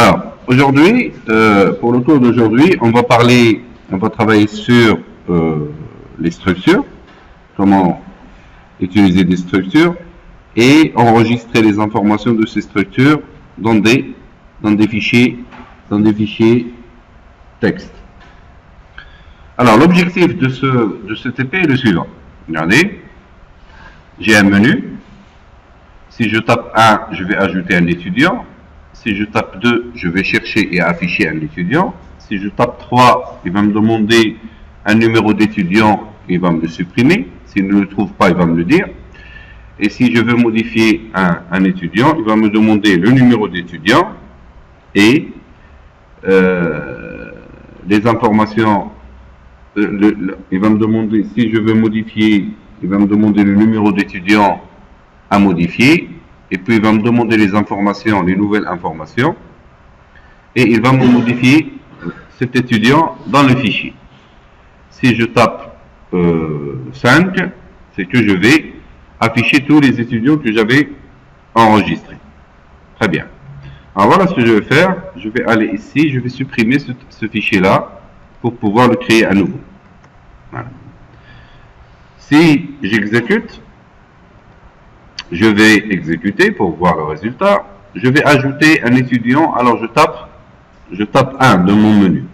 Alors, aujourd'hui, pour le cours d'aujourd'hui, on va travailler sur les structures, comment utiliser des structures et enregistrer les informations de ces structures dans des fichiers texte. Alors, l'objectif de ce TP est le suivant. Regardez, j'ai un menu. Si je tape 1, je vais ajouter un étudiant. Si je tape 2, je vais chercher et afficher un étudiant. Si je tape 3, il va me demander un numéro d'étudiant, il va me le supprimer. S'il ne le trouve pas, il va me le dire. Et si je veux modifier un étudiant, il va me demander le numéro d'étudiant et les informations. Il va me demander, si je veux modifier, il va me demander le numéro d'étudiant à modifier. Et puis il va me demander les informations, les nouvelles informations. Et il va me modifier cet étudiant dans le fichier. Si je tape 5, c'est que je vais afficher tous les étudiants que j'avais enregistrés. Très bien. Alors voilà ce que je vais faire. Je vais aller ici, je vais supprimer ce fichier-là pour pouvoir le créer à nouveau. Voilà. Si j'exécute, je vais exécuter pour voir le résultat. Je vais ajouter un étudiant. Alors je tape 1 dans mon menu.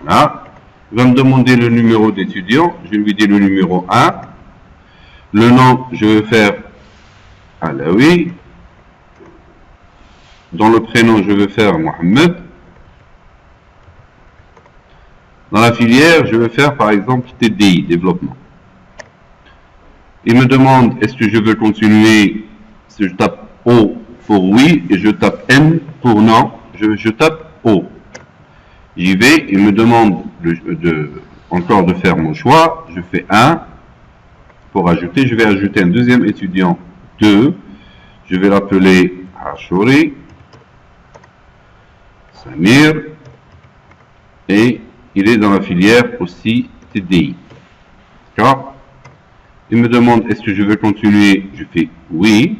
Voilà. Il va me demander le numéro d'étudiant. Je lui dis le numéro 1. Le nom, je vais faire Alaoui. Dans le prénom, je vais faire Mohamed. Dans la filière, je vais faire par exemple TDI, développement. Il me demande est-ce que je veux continuer. Si je tape O pour oui et je tape N pour non, je tape O. J'y vais, il me demande encore de faire mon choix. Je fais 1 pour ajouter. Je vais ajouter un deuxième étudiant 2. Je vais l'appeler Achouri, Samir, et il est dans la filière aussi TDI. D'accord? Il me demande est-ce que je veux continuer. Je fais oui.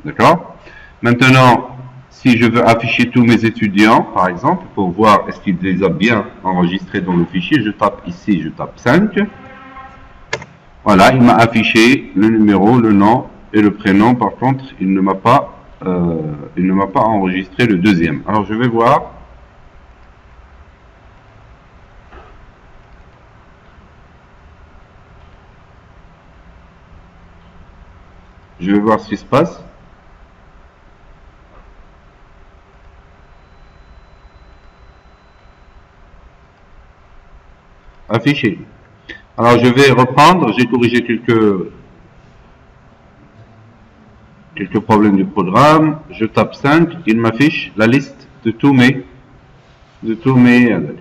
D'accord? Maintenant, si je veux afficher tous mes étudiants, par exemple, pour voir est-ce qu'il les a bien enregistrés dans le fichier, je tape ici, je tape 5. Voilà, il m'a affiché le numéro, le nom et le prénom. Par contre, il ne m'a pas enregistré le deuxième. Alors, je vais voir. Je vais voir ce qui se passe. Affiché. Alors je vais reprendre, j'ai corrigé quelques problèmes du programme. Je tape 5, il m'affiche la liste de tous mes.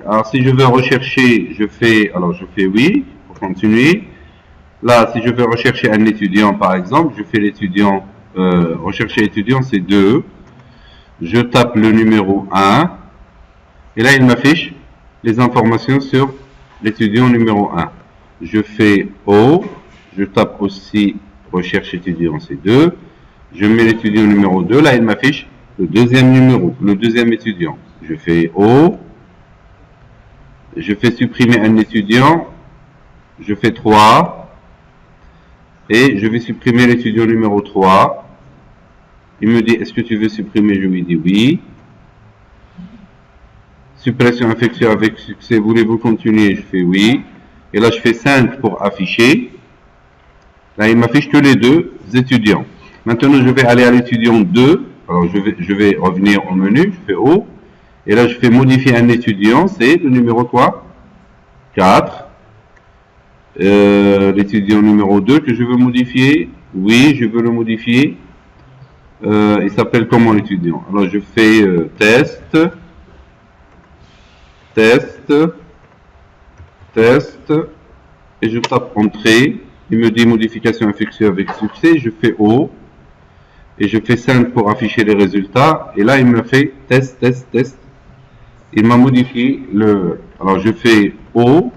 Alors si je veux rechercher, je fais oui pour continuer. Là, si je veux rechercher un étudiant, par exemple, je fais l'étudiant, rechercher étudiant, c'est 2. Je tape le numéro 1. Et là, il m'affiche les informations sur l'étudiant numéro 1. Je fais O. Je tape aussi recherche étudiant, c'est 2. Je mets l'étudiant numéro 2. Là, il m'affiche le deuxième numéro, le deuxième étudiant. Je fais O. Je fais supprimer un étudiant. Je fais 3. Et je vais supprimer l'étudiant numéro 3. Il me dit, est-ce que tu veux supprimer? Je lui dis oui. Suppression effectuée avec succès. Voulez-vous continuer? Je fais oui. Et là, je fais 5 pour afficher. Là, il m'affiche que les deux étudiants. Maintenant, je vais aller à l'étudiant 2. Alors, je vais revenir au menu. Je fais O. Et là, je fais modifier un étudiant. C'est le numéro quoi? 4. L'étudiant numéro 2 que je veux modifier. Oui, je veux le modifier. Il s'appelle comment l'étudiant? Alors je fais test, et je tape entrée. Il me dit modification effectuée avec succès. Je fais O et je fais 5 pour afficher les résultats. Et là il me fait test. Il m'a modifié le. Alors je fais O.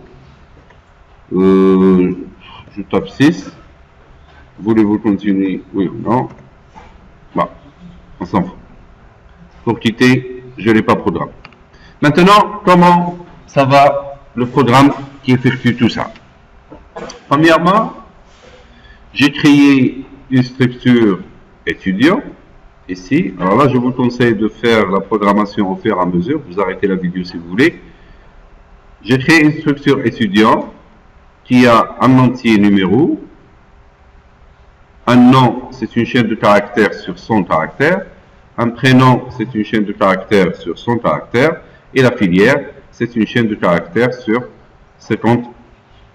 Je tape 6. Voulez-vous continuer? Oui ou non? Bon, on s'en fout. Pour quitter, je ne l'ai pas programmé. Maintenant, comment ça va le programme qui effectue tout ça? Premièrement, j'ai créé une structure étudiant ici. Alors là, je vous conseille de faire la programmation au fur et à mesure. Vous arrêtez la vidéo si vous voulez. J'ai créé une structure étudiant qui a un entier numéro. Un nom, c'est une chaîne de caractères sur son caractère. Un prénom, c'est une chaîne de caractères sur son caractère. Et la filière, c'est une chaîne de caractères sur 50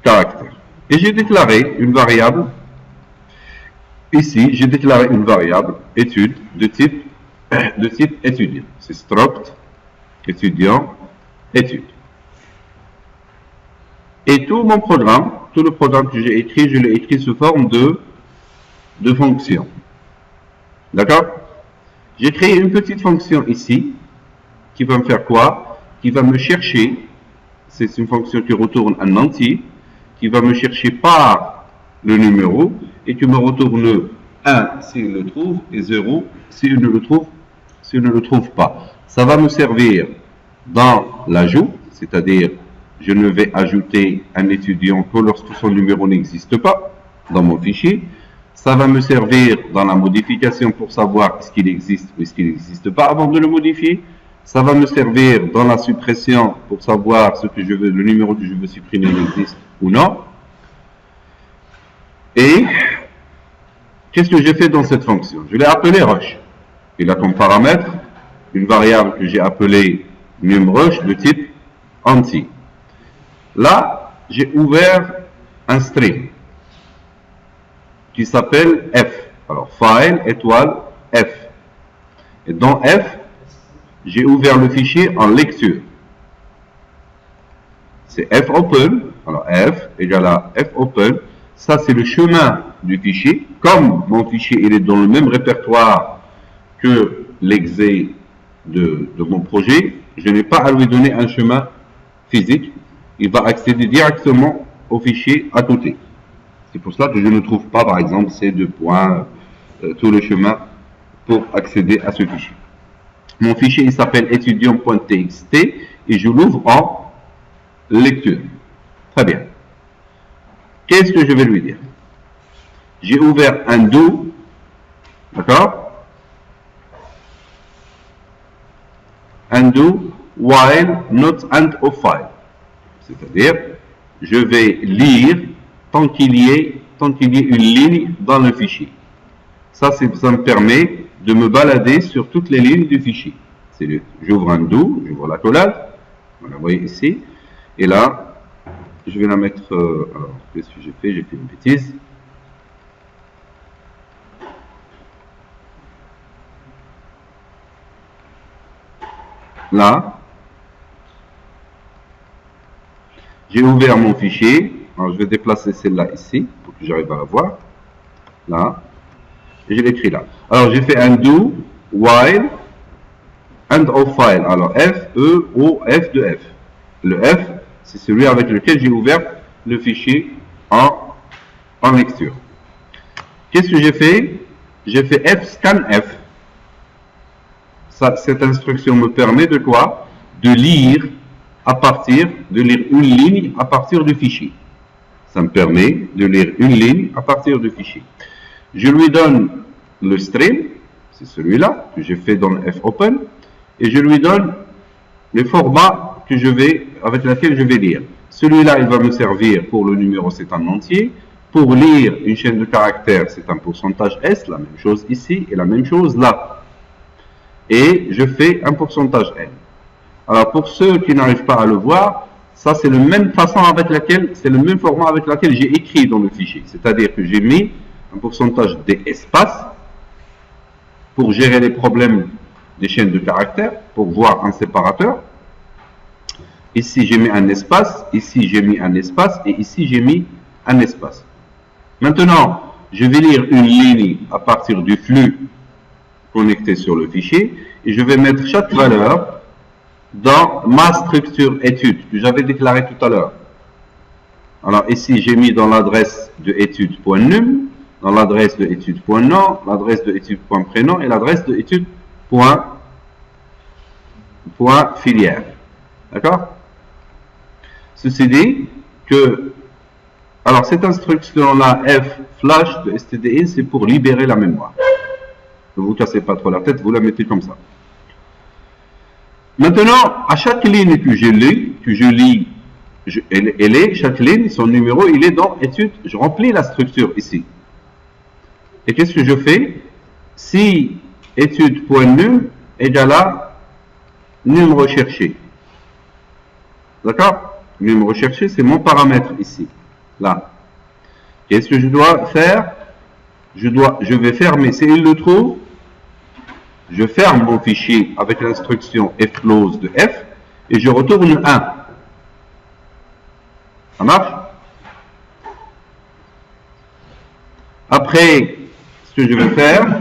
caractères. Et j'ai déclaré une variable. Ici, j'ai déclaré une variable étude de type étudiant. C'est struct étudiant étude. Et tout mon programme, tout le programme que j'ai écrit, je l'ai écrit sous forme de fonction. D'accord? J'ai créé une petite fonction ici qui va me faire quoi? Qui va me chercher, c'est une fonction qui retourne un entier, qui va me chercher par le numéro et qui me retourne 1 s'il le trouve et 0 s'il ne le trouve pas. Ça va me servir dans l'ajout, c'est-à-dire je ne vais ajouter un étudiant que lorsque son numéro n'existe pas dans mon fichier. Ça va me servir dans la modification pour savoir est-ce qu'il existe ou est-ce qu'il n'existe pas avant de le modifier. Ça va me servir dans la suppression pour savoir ce que je veux, le numéro que je veux supprimer existe ou non. Et qu'est-ce que j'ai fait dans cette fonction? Je l'ai appelée rush. Il a comme paramètre une variable que j'ai appelée numRush de type entier. Là, j'ai ouvert un string qui s'appelle f. Alors, file étoile f. Et dans f, j'ai ouvert le fichier en lecture. C'est fopen. Alors, f égale à fopen. Ça, c'est le chemin du fichier. Comme mon fichier il est dans le même répertoire que l'exe de mon projet, je n'ai pas à lui donner un chemin physique. Il va accéder directement au fichier à côté. C'est pour cela que je ne trouve pas, par exemple, ces deux points, tout le chemin pour accéder à ce fichier. Mon fichier, il s'appelle étudiant.txt et je l'ouvre en lecture. Très bien. Qu'est-ce que je vais lui dire? J'ai ouvert un do, d'accord? Un do while not end of file. C'est-à-dire, je vais lire tant qu'il y ait une ligne dans le fichier. Ça me permet de me balader sur toutes les lignes du fichier. J'ouvre un do, j'ouvre la collade, voilà, vous voyez ici, et là, je vais la mettre, alors, qu'est-ce que j'ai fait? J'ai fait une bêtise. Là, j'ai ouvert mon fichier. Alors, je vais déplacer celle-là ici pour que j'arrive à la voir. Là. Et je l'écris là. Alors, j'ai fait un do, while, end of file. Alors, F, E, O, F de F. Le F, c'est celui avec lequel j'ai ouvert le fichier en lecture. Qu'est-ce que j'ai fait? J'ai fait F scan F. Cette instruction me permet de quoi? De lire une ligne à partir du fichier. Ça me permet de lire une ligne à partir du fichier. Je lui donne le string, c'est celui-là que j'ai fait dans le fopen, et je lui donne le format avec lequel je vais lire. Celui-là, il va me servir pour le numéro, c'est un entier. Pour lire une chaîne de caractères, c'est un pourcentage S, la même chose ici et la même chose là. Et je fais un pourcentage N. Alors, pour ceux qui n'arrivent pas à le voir, ça, c'est la même façon c'est le même format avec lequel j'ai écrit dans le fichier. C'est-à-dire que j'ai mis un pourcentage des espaces pour gérer les problèmes des chaînes de caractères, pour voir un séparateur. Ici, j'ai mis un espace, ici, j'ai mis un espace, et ici, j'ai mis un espace. Maintenant, je vais lire une ligne à partir du flux connecté sur le fichier, et je vais mettre chaque valeur dans ma structure étude que j'avais déclarée tout à l'heure. Alors ici, j'ai mis dans l'adresse de étude.num, dans l'adresse de étude.nom, l'adresse de étude.prénom et l'adresse de étude.filière. point filière. D'accord? Ceci dit que, alors cette instruction-là, F flash de stdin, c'est pour libérer la mémoire. Ne vous cassez pas trop la tête, vous la mettez comme ça. Maintenant, à chaque ligne que je lis, chaque ligne, son numéro, il est dans étude, je remplis la structure ici. Et qu'est-ce que je fais? Si étude.num égale à num recherché. D'accord? Num recherché, c'est mon paramètre ici. Là. Qu'est-ce que je dois faire? Je vais fermer. Si il le trouve, je ferme mon fichier avec l'instruction fclose de f et je retourne 1. Ça marche? Après, ce que je vais faire,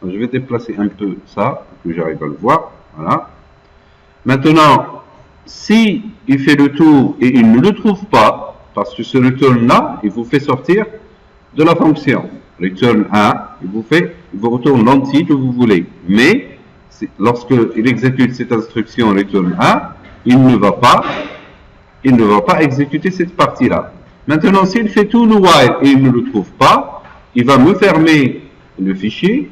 je vais déplacer un peu ça, pour que j'arrive à le voir. Voilà. Maintenant, si il fait le tour et il ne le trouve pas, parce que ce return-là, il vous fait sortir de la fonction. Return 1, il vous retourne l'entier que vous voulez. Mais, lorsqu'il exécute cette instruction return 1, il ne va pas exécuter cette partie-là. Maintenant, s'il fait tout le while et il ne le trouve pas, il va me fermer le fichier.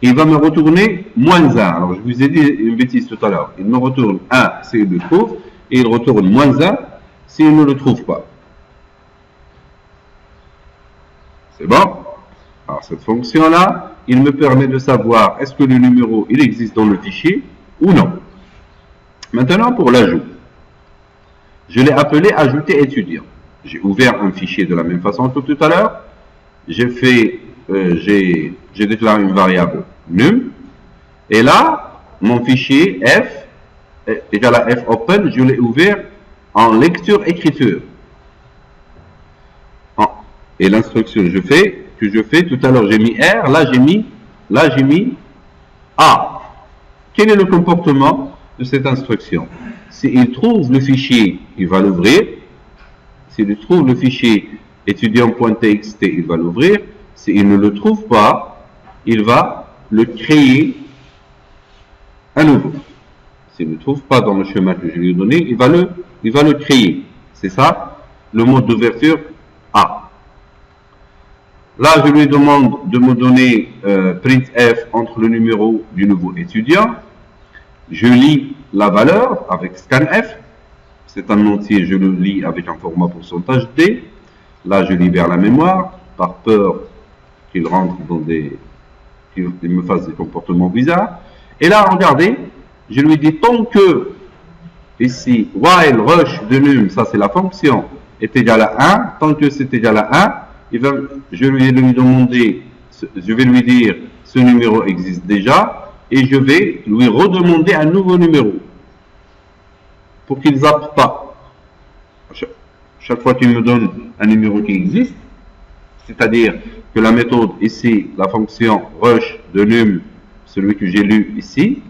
Il va me retourner moins 1. Alors, je vous ai dit une bêtise tout à l'heure. Il me retourne 1 s'il le trouve, et il retourne moins 1 s'il ne le trouve pas. C'est bon? Alors, cette fonction-là, il me permet de savoir est-ce que le numéro, il existe dans le fichier ou non. Maintenant, pour l'ajout. Je l'ai appelé ajouter étudiant. J'ai ouvert un fichier de la même façon que tout à l'heure. J'ai déclaré une variable num. Et là, mon fichier f égale à f open, je l'ai ouvert en lecture-écriture. Et l'instruction que je fais, tout à l'heure j'ai mis R, là j'ai mis A. Quel est le comportement de cette instruction? S'il trouve le fichier, il va l'ouvrir. S'il trouve le fichier étudiant.txt, il va l'ouvrir. S'il ne le trouve pas, il va le créer à nouveau. S'il ne trouve pas dans le chemin que je lui ai donné, il va le créer. C'est ça, le mode d'ouverture A. Là, je lui demande de me donner printf entre le numéro du nouveau étudiant. Je lis la valeur avec scanf. C'est un entier, je le lis avec un format pourcentage D. Là, je libère la mémoire par peur qu'il rentre dans qu'il me fasse des comportements bizarres. Et là, regardez, je lui dis tant que ici, while rush de num, ça c'est la fonction, est égal à 1, tant que c'est égal à 1, je vais lui dire ce numéro existe déjà et je vais lui redemander un nouveau numéro pour qu'il ne zappe pas. Chaque fois qu'il me donne un numéro qui existe, c'est-à-dire que la méthode ici, la fonction rush de num, celui que j'ai lu ici,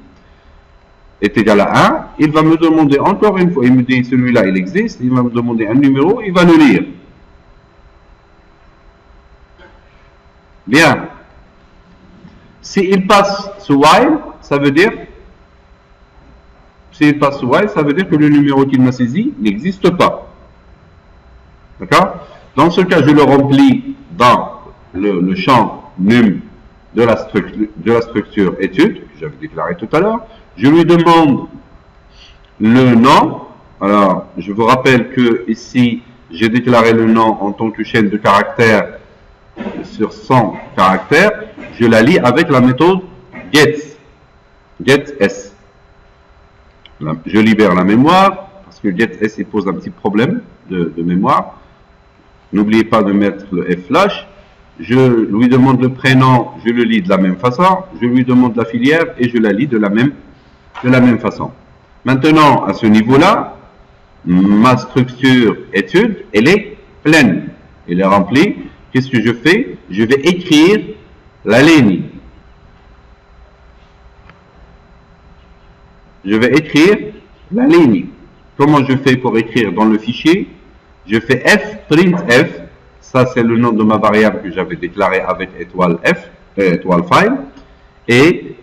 est égal à 1, il va me demander encore une fois, il me dit celui-là il existe, il va me demander un numéro, il va le lire. Bien. S'il passe ce while, ça veut dire que le numéro qu'il m'a saisi n'existe pas. D'accord? Dans ce cas, je le remplis dans le champ num de la structure étude, que j'avais déclaré tout à l'heure. Je lui demande le nom. Alors, je vous rappelle que ici, j'ai déclaré le nom en tant que chaîne de caractères sur 100 caractères. Je la lis avec la méthode getS. Je libère la mémoire, parce que getS il pose un petit problème de mémoire. N'oubliez pas de mettre le flash. Je lui demande le prénom, je le lis de la même façon. Je lui demande la filière et je la lis de la même façon. Maintenant, à ce niveau-là, ma structure étude, elle est pleine. Elle est remplie. Qu'est-ce que je fais? Je vais écrire la ligne. Je vais écrire la ligne. Comment je fais pour écrire dans le fichier? Je fais printf. Ça, c'est le nom de ma variable que j'avais déclaré avec étoile file. Et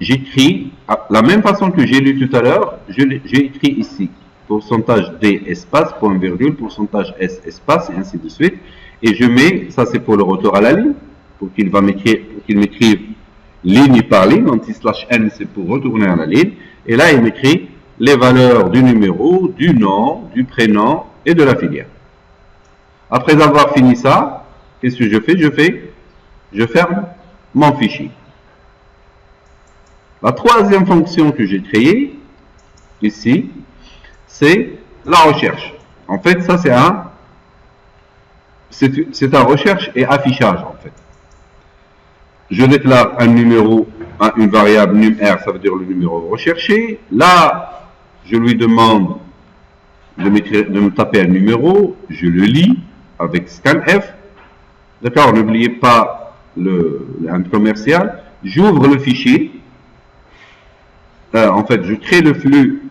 j'écris la même façon que j'ai lu tout à l'heure, j'ai écrit ici pourcentage D espace, point virgule, pourcentage S espace, et ainsi de suite. Et je mets, ça c'est pour le retour à la ligne, pour qu'il m'écrive ligne par ligne, anti/n c'est pour retourner à la ligne. Et là il m'écrit les valeurs du numéro, du nom, du prénom et de la filière. Après avoir fini ça, qu'est-ce que je fais? Je ferme mon fichier. La troisième fonction que j'ai créée, ici, c'est la recherche. En fait, ça c'est un recherche et affichage, en fait. Je déclare un numéro, une variable num_r, ça veut dire le numéro recherché. Là, je lui demande de me taper un numéro, je le lis avec scanf. D'accord, n'oubliez pas un commercial. J'ouvre le fichier. En fait, je crée le flux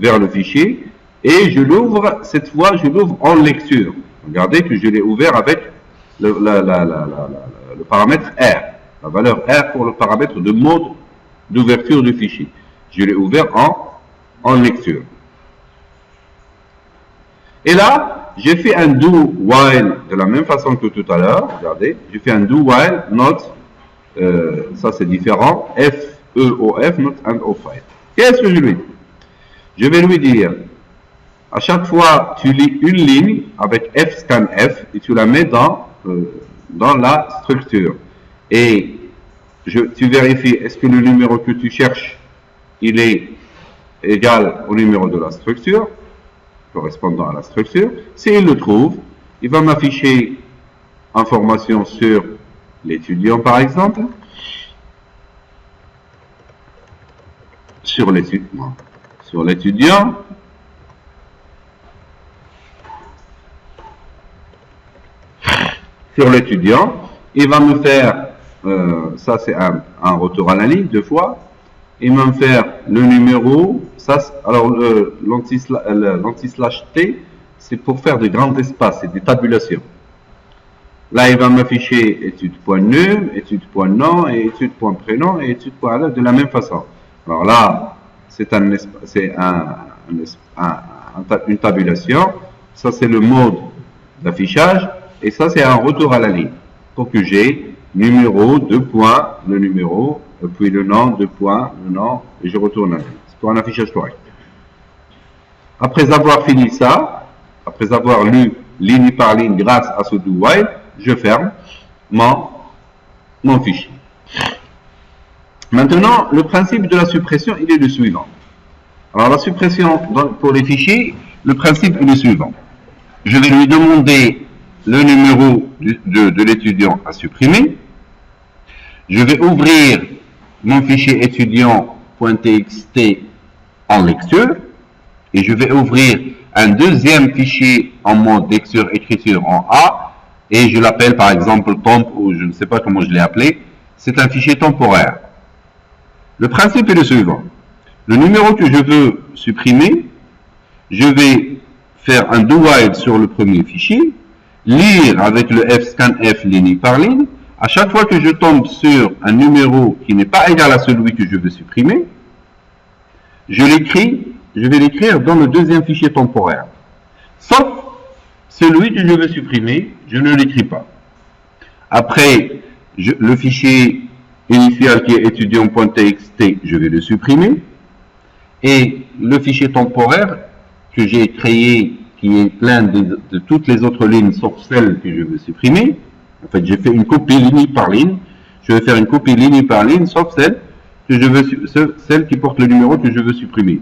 vers le fichier et je l'ouvre, cette fois, je l'ouvre en lecture. Regardez que je l'ai ouvert avec le paramètre R, la valeur R pour le paramètre de mode d'ouverture du fichier. Je l'ai ouvert en lecture. Et là, j'ai fait un do while de la même façon que tout à l'heure. Regardez, j'ai fait un do while, not, ça c'est différent, FEOF, not and of5. Qu'est-ce que je lui dis? Je vais lui dire, à chaque fois, tu lis une ligne avec fscanf et tu la mets dans la structure. Et tu vérifies, est-ce que le numéro que tu cherches, il est égal au numéro de la structure, correspondant à la structure. S'il le trouve, il va m'afficher information sur l'étudiant, par exemple. Sur l'étudiant, il va me faire, ça c'est un retour à la ligne, 2 fois, il va me faire le numéro, ça, alors l'anti/t, c'est pour faire de grands espaces, c'est des tabulations. Là, il va m'afficher étude.num, étude.nom, et étude.prénom, et étude.alerte de la même façon. Alors là, c'est une tabulation. Ça, c'est le mode d'affichage. Et ça, c'est un retour à la ligne. Pour que j'ai numéro, 2 points, le numéro, puis le nom, 2 points, le nom, et je retourne à la ligne. C'est pour un affichage correct. Après avoir fini ça, après avoir lu ligne par ligne grâce à ce do while, je ferme mon fichier. Maintenant, le principe de la suppression, il est le suivant. Alors, la suppression pour les fichiers, le principe est le suivant. Je vais lui demander le numéro de l'étudiant à supprimer. Je vais ouvrir mon fichier étudiant.txt en lecture. Et je vais ouvrir un deuxième fichier en mode lecture-écriture en A. Et je l'appelle par exemple temp, ou je ne sais pas comment je l'ai appelé. C'est un fichier temporaire. Le principe est le suivant. Le numéro que je veux supprimer, je vais faire un do while sur le premier fichier, lire avec le fscanf ligne par ligne. À chaque fois que je tombe sur un numéro qui n'est pas égal à celui que je veux supprimer, je vais l'écrire dans le deuxième fichier temporaire. Sauf celui que je veux supprimer, je ne l'écris pas. Après, le fichier initial qui est étudiant.txt, je vais le supprimer. Et le fichier temporaire que j'ai créé, qui est plein de toutes les autres lignes sauf celle que je veux supprimer, en fait j'ai fait une copie ligne par ligne, je vais faire une copie ligne par ligne sauf celle qui porte le numéro que je veux supprimer.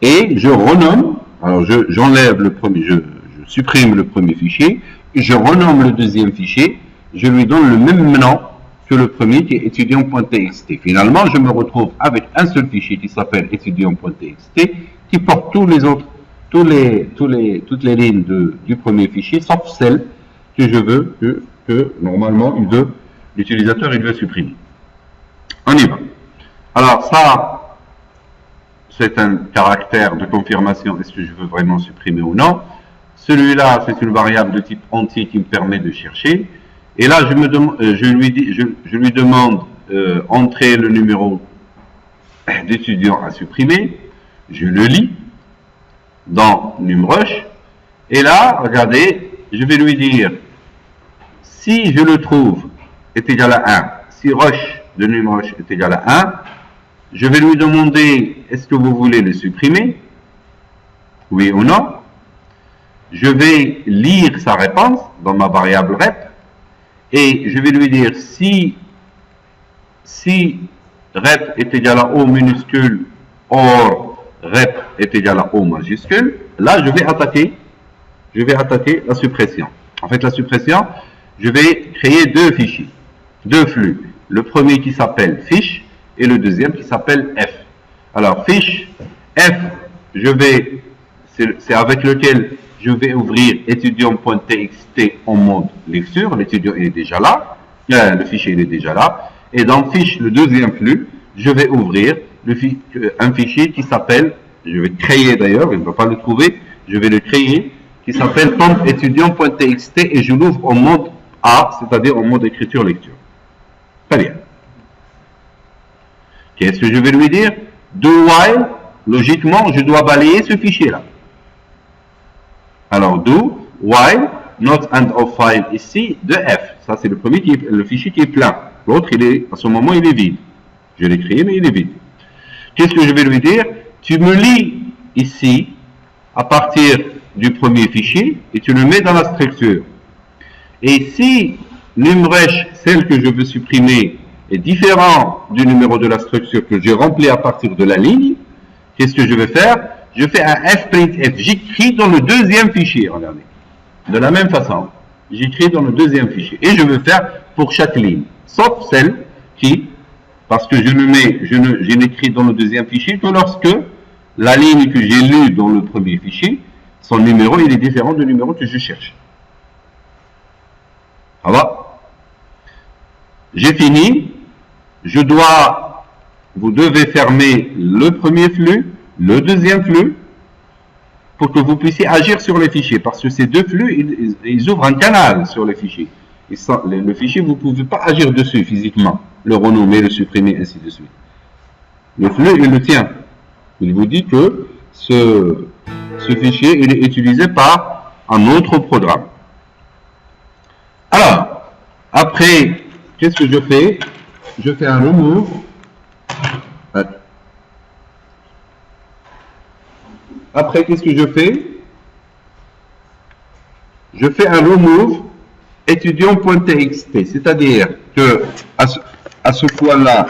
Et je renomme, alors j'enlève le premier, je supprime le premier fichier, je renomme le deuxième fichier, je lui donne le même nom que le premier qui est étudiant.txt. Finalement, je me retrouve avec un seul fichier qui s'appelle étudiant.txt qui porte toutes les lignes du premier fichier, sauf celle que je veux, que normalement l'utilisateur veut supprimer. On y va. Alors ça, c'est un caractère de confirmation, est-ce que je veux vraiment supprimer ou non. Celui-là, c'est une variable de type entier qui me permet de chercher. Et là, je lui demande entrer le numéro d'étudiant à supprimer, je le lis dans NumRush, et là, regardez, je vais lui dire, si je le trouve est égal à 1, si rush de NumRush est égal à 1, je vais lui demander, est-ce que vous voulez le supprimer? Oui ou non? Je vais lire sa réponse dans ma variable rep, et je vais lui dire, si rep est égal à O minuscule, or rep est égal à O majuscule, là je vais attaquer la suppression. En fait, la suppression, je vais créer deux fichiers, deux flux. Le premier qui s'appelle fiche et le deuxième qui s'appelle f. Alors, fiche, f, c'est avec lequel je vais ouvrir étudiant.txt en mode lecture. L'étudiant est déjà là, le fichier il est déjà là. Et dans fiche, le deuxième flux, je vais ouvrir un fichier qui s'appelle, je vais créer d'ailleurs, il ne va pas le trouver, je vais le créer, qui s'appelle étudiant.txt et je l'ouvre en mode A, c'est-à-dire en mode écriture-lecture. Très bien. Qu'est-ce que je vais lui dire? Do while, logiquement, je dois balayer ce fichier-là. Alors, do while, not end of file ici, de f. Ça, c'est le premier, le fichier qui est plein. L'autre, à ce moment, il est vide. Je l'ai créé, mais il est vide. Qu'est-ce que je vais lui dire? Tu me lis ici, à partir du premier fichier, et tu le mets dans la structure. Et si NumRush, celle que je veux supprimer, est différent du numéro de la structure que j'ai rempli à partir de la ligne, qu'est-ce que je vais faire? Je fais un fprintf. J'écris dans le deuxième fichier, regardez. De la même façon, j'écris dans le deuxième fichier. Et je vais faire pour chaque ligne, sauf celle qui, parce que je n'écris dans le deuxième fichier que lorsque la ligne que j'ai lue dans le premier fichier, son numéro, il est différent du numéro que je cherche. Ça va? J'ai fini. Vous devez fermer le premier flux, le deuxième flux, pour que vous puissiez agir sur les fichiers. Parce que ces deux flux, ils ouvrent un canal sur les fichiers. Le fichier, vous ne pouvez pas agir dessus physiquement, le renommer, le supprimer, ainsi de suite. Le flux, il le tient. Il vous dit que ce fichier, il est utilisé par un autre programme. Alors, après, qu'est-ce que je fais? Je fais un remove. Après, qu'est-ce que je fais? Je fais un remove étudiant.txt, c'est-à-dire que à ce point-là,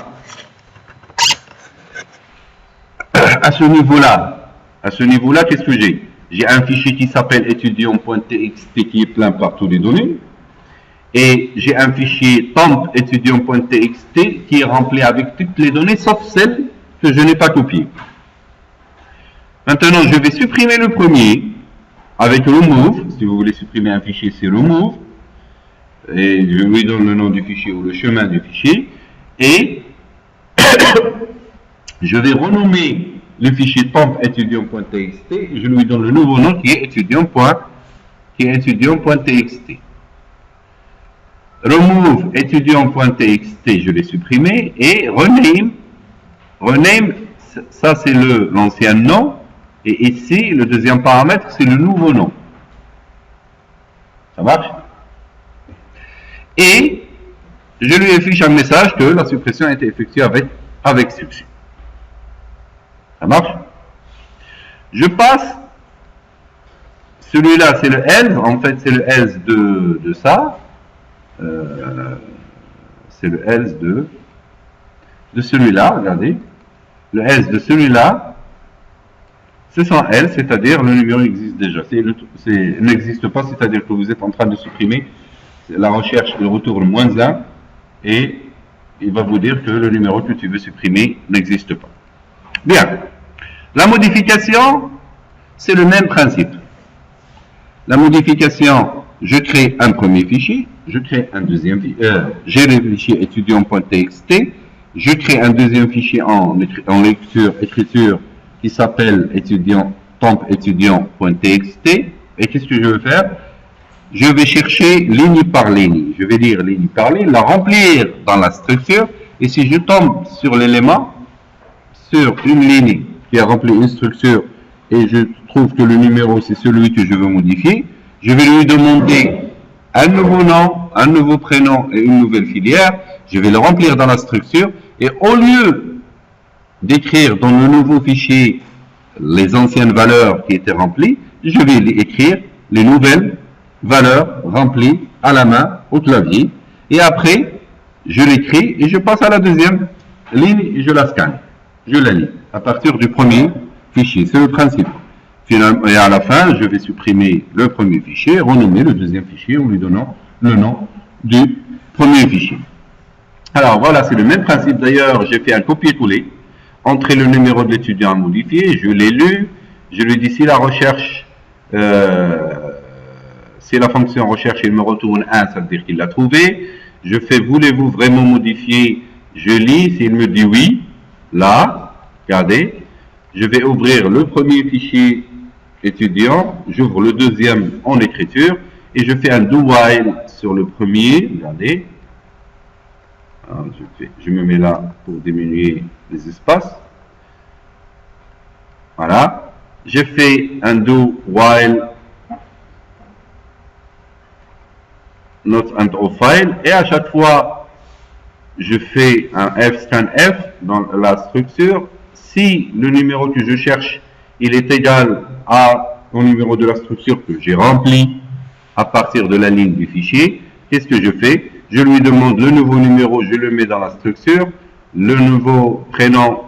à ce niveau-là, qu'est-ce que j'ai? J'ai un fichier qui s'appelle étudiant.txt qui est plein par tous les données. Et j'ai un fichier temp étudiant.txt qui est rempli avec toutes les données, sauf celles que je n'ai pas copiées. Maintenant, je vais supprimer le premier avec remove. Si vous voulez supprimer un fichier, c'est remove. Et je lui donne le nom du fichier ou le chemin du fichier. Et je vais renommer le fichier temp étudiant.txt et je lui donne le nouveau nom qui est étudiant.txt. Remove étudiant.txt, je l'ai supprimé, et rename, ça c'est l'ancien nom, et ici, le deuxième paramètre, c'est le nouveau nom. Ça marche? Et je lui affiche un message que la suppression a été effectuée avec succès. Ça marche? Je passe, celui-là c'est le else, en fait c'est le else de ça. C'est le else de celui-là, regardez. Le else de celui-là, c'est son else, c'est-à-dire le numéro existe déjà. N'existe pas, c'est-à-dire que vous êtes en train de supprimer. La recherche, il retourne -1 et il va vous dire que le numéro que tu veux supprimer n'existe pas. Bien. La modification, c'est le même principe. La modification, je crée un premier fichier, je crée un deuxième fichier, j'ai le fichier étudiant.txt, je crée un deuxième fichier en écriture qui s'appelle temp étudiant.txt, et qu'est-ce que je vais faire? Je vais chercher ligne par ligne, je vais lire ligne par ligne, la remplir dans la structure, et si je tombe sur l'élément, sur une ligne qui a rempli une structure et je trouve que le numéro c'est celui que je veux modifier, je vais lui demander un nouveau nom, un nouveau prénom et une nouvelle filière. Je vais le remplir dans la structure et au lieu d'écrire dans le nouveau fichier les anciennes valeurs qui étaient remplies, je vais écrire les nouvelles valeurs remplies à la main au clavier et après je l'écris et je passe à la deuxième ligne et je la scanne. Je la lis à partir du premier fichier. C'est le principe. Finalement, et à la fin, je vais supprimer le premier fichier, renommer le deuxième fichier en lui donnant le nom du premier fichier. Alors voilà, c'est le même principe. D'ailleurs, j'ai fait un copier-coller. Entrer le numéro de l'étudiant à modifier, je l'ai lu. Je lui dis si la recherche, si la fonction recherche, il me retourne 1, ça veut dire qu'il l'a trouvé. Je fais voulez-vous vraiment modifier? Je lis, s'il me dit oui, là, regardez, je vais ouvrir le premier fichier étudiant, j'ouvre le deuxième en écriture et je fais un do while sur le premier, regardez. Alors, je me mets là pour diminuer les espaces. Voilà. Je fais un do while not and of file et à chaque fois je fais un fscanf dans la structure. Si le numéro que je cherche il est égal au numéro de la structure que j'ai rempli à partir de la ligne du fichier, qu'est-ce que je fais? Je lui demande le nouveau numéro, je le mets dans la structure, le nouveau prénom,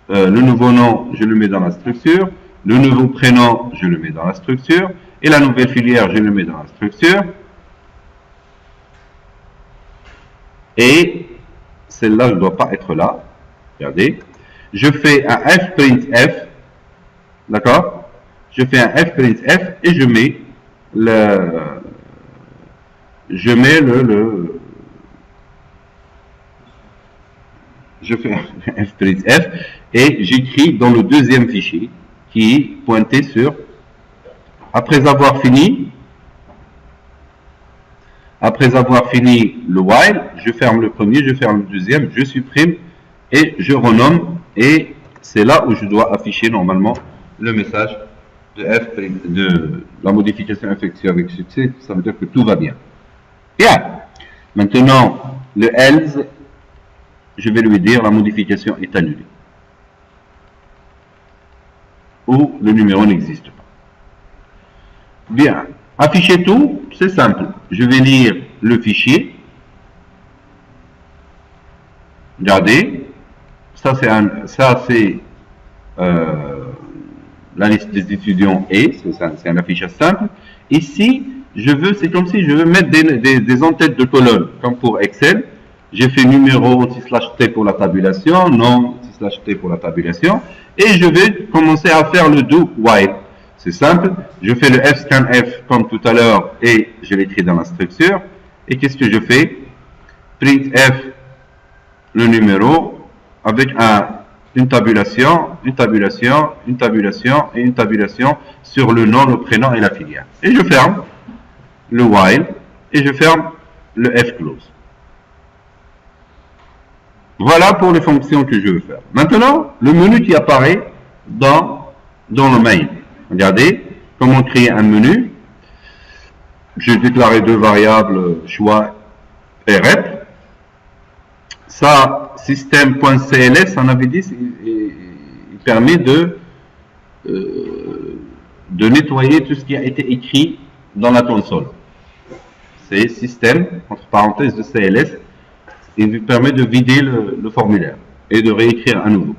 le nouveau nom, je le mets dans la structure, le nouveau prénom, je le mets dans la structure, et la nouvelle filière, je le mets dans la structure. Et celle-là ne doit pas être là. Regardez. Je fais un fprintf, d'accord? Je fais un fprintf et je mets je fais un fprintf et j'écris dans le deuxième fichier qui est pointé sur, après avoir fini le while, je ferme le premier, je ferme le deuxième, je supprime et je renomme et c'est là où je dois afficher normalement le message de la modification effectuée avec succès. Ça veut dire que tout va bien. Bien. Maintenant, le else, je vais lui dire la modification est annulée. Ou le numéro n'existe pas. Bien. Afficher tout, c'est simple. Je vais lire le fichier. Regardez. Ça, c'est la liste des étudiants et c'est un affichage simple. Ici, c'est comme si je veux mettre des en-têtes de colonnes, comme pour Excel. J'ai fait numéro /t pour la tabulation, nom /t pour la tabulation, et je vais commencer à faire le do while. C'est simple, je fais le fscanf comme tout à l'heure et je l'écris dans la structure. Et qu'est-ce que je fais? Printf le numéro avec une tabulation et une tabulation sur le nom, le prénom et la filière. Et je ferme le while et je ferme le fclose. Voilà pour les fonctions que je veux faire. Maintenant, le menu qui apparaît dans le mail. Regardez comment créer un menu. J'ai déclaré deux variables choix et rep. Ça, système.cls, on avait dit, il permet de nettoyer tout ce qui a été écrit dans la console. C'est système, entre parenthèses, de CLS. Il lui permet de vider le formulaire et de réécrire à nouveau.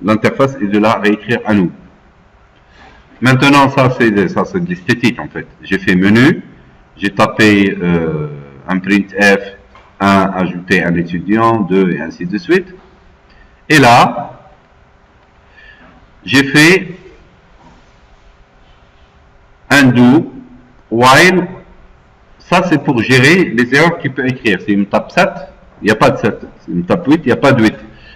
L'interface et de la réécrire à nouveau. Maintenant, ça c'est de l'esthétique en fait. J'ai fait menu, j'ai tapé un printf, ajouter un étudiant, 2 et ainsi de suite. Et là, j'ai fait un do while. Ça c'est pour gérer les erreurs qu'il peut écrire. Si il me tape 7, il n'y a pas de 7. Si il me tape 8, il n'y a pas de 8.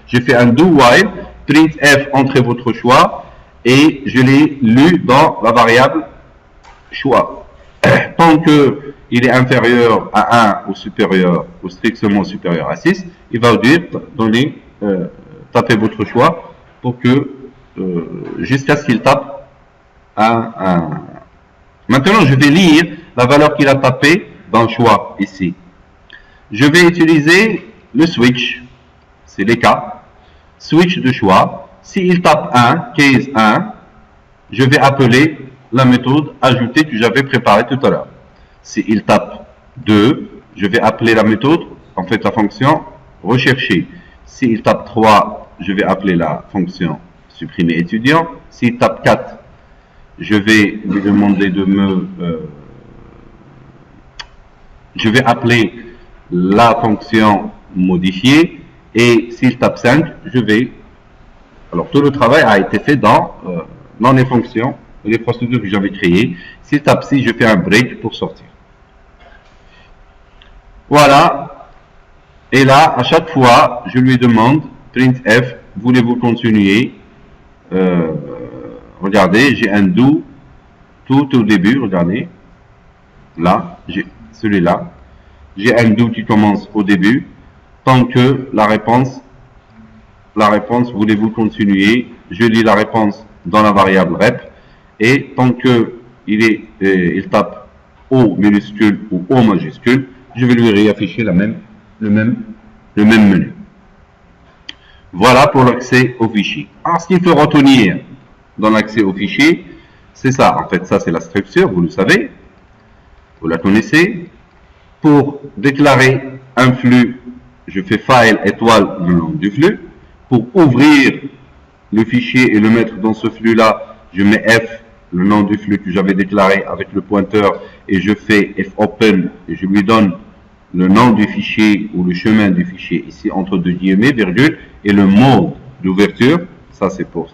J'ai fait un do while, printf, entrez votre choix, et je l'ai lu dans la variable choix. Tant qu'il est inférieur à 1 ou supérieur, ou strictement supérieur à 6, il va vous dire, tapez votre choix pour que, jusqu'à ce qu'il tape un. Maintenant, je vais lire la valeur qu'il a tapée dans le choix ici. Je vais utiliser le switch, c'est les cas, switch de choix. S'il tape 1, case 1, je vais appeler la méthode ajouter que j'avais préparée tout à l'heure. S'il tape 2, je vais appeler la méthode, en fait la fonction rechercher. S'il tape 3, je vais appeler la fonction supprimer étudiant. S'il tape 4, je vais lui demander de je vais appeler la fonction modifier. Et s'il tape 5, je vais. Alors tout le travail a été fait dans les fonctions, les procédures que j'avais créées. S'il tape 6, je fais un break pour sortir. Voilà. Et là, à chaque fois, je lui demande printf, voulez-vous continuer? Regardez, j'ai un do tout au début, regardez. Là, j'ai celui-là. J'ai un do qui commence au début. Tant que la réponse, voulez-vous continuer? Je lis la réponse dans la variable rep. Et tant que il tape O minuscule ou O majuscule, je vais lui réafficher le même menu. Voilà pour l'accès au fichier. Alors, ce qu'il faut retenir dans l'accès au fichier, c'est ça. En fait, ça, c'est la structure, vous le savez. Vous la connaissez. Pour déclarer un flux, je fais file étoile le nom du flux. Pour ouvrir le fichier et le mettre dans ce flux-là, je mets F, le nom du flux que j'avais déclaré avec le pointeur, et je fais fopen, et je lui donne le nom du fichier ou le chemin du fichier ici entre deux guillemets, virgule, et le mode d'ouverture. Ça, c'est pour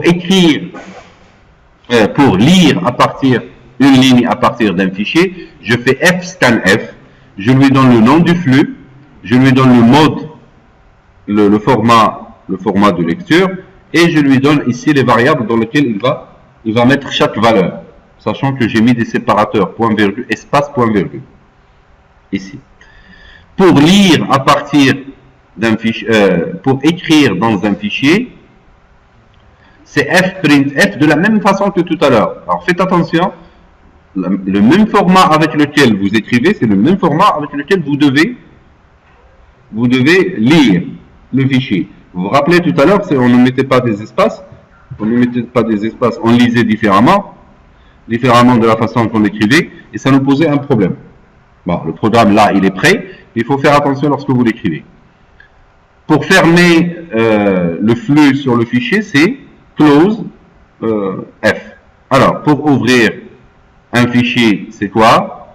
écrire, pour lire à partir une ligne à partir d'un fichier, je fais fscanf, je lui donne le nom du flux, je lui donne le mode, le format de lecture, et je lui donne ici les variables dans lesquelles il va mettre chaque valeur, sachant que j'ai mis des séparateurs, point virgule, espace, point virgule, ici. Pour lire à partir d'un fichier, pour écrire dans un fichier, c'est fprintf de la même façon que tout à l'heure. Alors faites attention, le même format avec lequel vous écrivez, c'est le même format avec lequel vous devez lire le fichier. Vous vous rappelez tout à l'heure, on ne mettait pas des espaces, on lisait différemment de la façon qu'on écrivait, et ça nous posait un problème. Bon, le programme là, il est prêt, il faut faire attention lorsque vous l'écrivez. Pour fermer le flux sur le fichier, c'est close F. Alors, pour ouvrir un fichier, c'est quoi?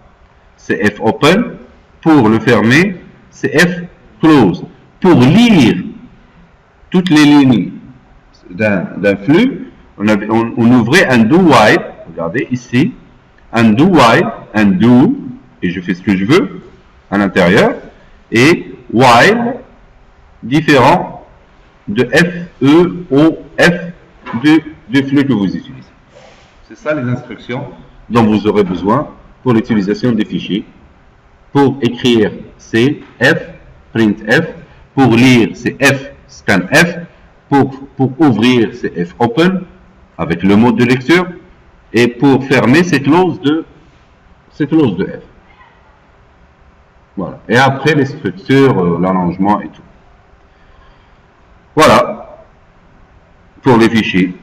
C'est fopen. Pour le fermer, c'est fclose. Pour lire toutes les lignes d'un flux, on ouvrait un do while. Regardez ici, un do while, un do, et je fais ce que je veux à l'intérieur, et while différent de du flux que vous utilisez. C'est ça les instructions dont vous aurez besoin pour l'utilisation des fichiers. Pour écrire, c'est F, printf. Pour lire, c'est F, scanf. Pour ouvrir, c'est F, open, avec le mode de lecture. Et pour fermer, c'est close de F. Voilà. Et après, les structures, l'arrangement et tout. Voilà pour les fichiers.